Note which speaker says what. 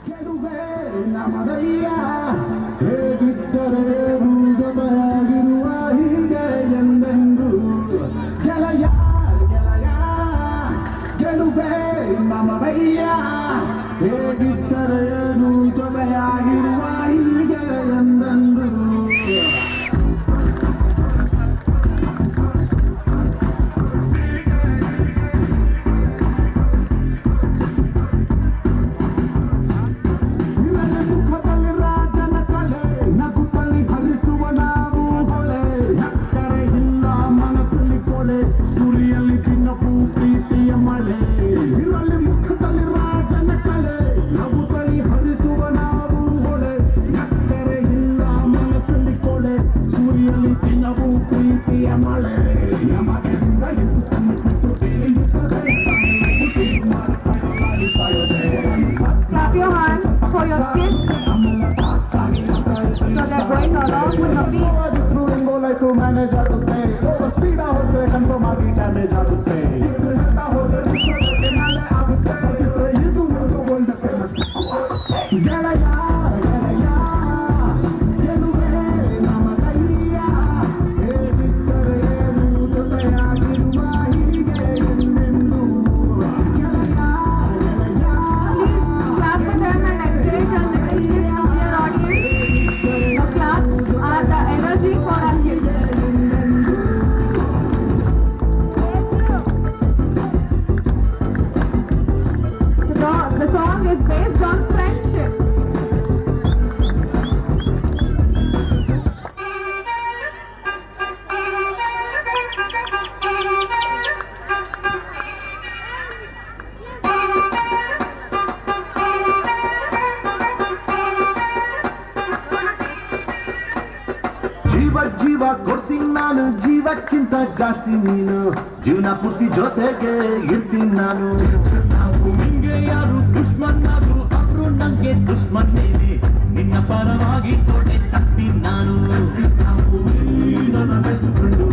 Speaker 1: ಗೆಲುವೆ ನಮ್ಮದಯ್ಯ ಹೇಗಿದ್ದರೇನು ಜೊತೆಯಾಗಿರುವ ಹೀಗೆ ಎಂದೆಂದು ಗೆಳೆಯ ಗೆಳೆಯ ಗೆಲುವೆ ನಮ್ಮದಯ್ಯ ಹೇಗಿದ್ದರೇನು ಜೊತೆಯಾಗಿರುವ ಹೀಗೆ ಎಂದೆಂದು ಸುರಿಯಲ್ಲಿ ತಿನ್ನಪು ಪ್ರೀತಿಯ ಮಳೆ ಇರಲಿ ಮುಖದಲ್ಲಿ ರಾಜನ ಕಲೆ ನಗುತ್ತಲಿ ಹರಿಸುವ ನಾವು ಹೊಳೆ ನಕ್ಕರೆ ಇಲ್ಲ ಮನಸ್ಸಲ್ಲಿ ಕೊಳೆ ಸುರಿಯಲ್ಲಿ ತಿನ್ನವು ಪ್ರೀತಿಯ ಮಳೆ ನಮಗೆ ದೂರ ಇದ್ದು ತಂದು ತಿಳಿಯುತ್ತದೆ
Speaker 2: Clap your hands for your kids so they're going along with the beat.
Speaker 1: Life manage ಆಗುತ್ತೆ ಸ್ಪೀಡ್ ಹೋದ್ರೆ ಕನ್ಫರ್ಮ್ ಆಗಿ ಡ್ಯಾಮೇಜ್ ಆಗುತ್ತೆ ಆಗುತ್ತೆ ಇದು ಒಂದು ವರ್ಲ್ಡ್ ಫೇಮಸ್ ಗೆಳೆಯ ಗೆಳೆಯ ಗೆಲುವೆ ನಮ್ಮ ಕೈಯ ಹೇಗಿದ್ದರೆ ಏನು ಜೊತೆಯಾಗಿರುವ ಹೀಗೆ ಎಂದೆಂದು ಗೆಳೆಯ ಗೆಳೆಯ
Speaker 2: Please clap for them and encourage our little kids to their audience. The claps are the energy for our kids. So the song is based on friendship.
Speaker 1: ಜೀವ ಜೀವ ಕೊಡ್ತೀನಿ ನಾನು ಜೀವಕ್ಕಿಂತ ಜಾಸ್ತಿ ನೀನು ಜೀವನ ಪೂರ್ತಿ ಜೊತೆಗೆ ಇರ್ತೀನಿ ನಾನು ನಾವು ನಿಂಗೆ ಯಾರು ದುಶ್ಮನ್ನಾದ್ರು ಅವರು ನಂಗೆ ದುಶ್ಮನ್ನೇನೆ ನಿನ್ನ ಪರವಾಗಿ ತೊಡೆ ತಗ್ತೀನಿ ನಾನು ನಾವು ನನ್ನ ಬೆಸ್ಟ್ ಫ್ರೆಂಡು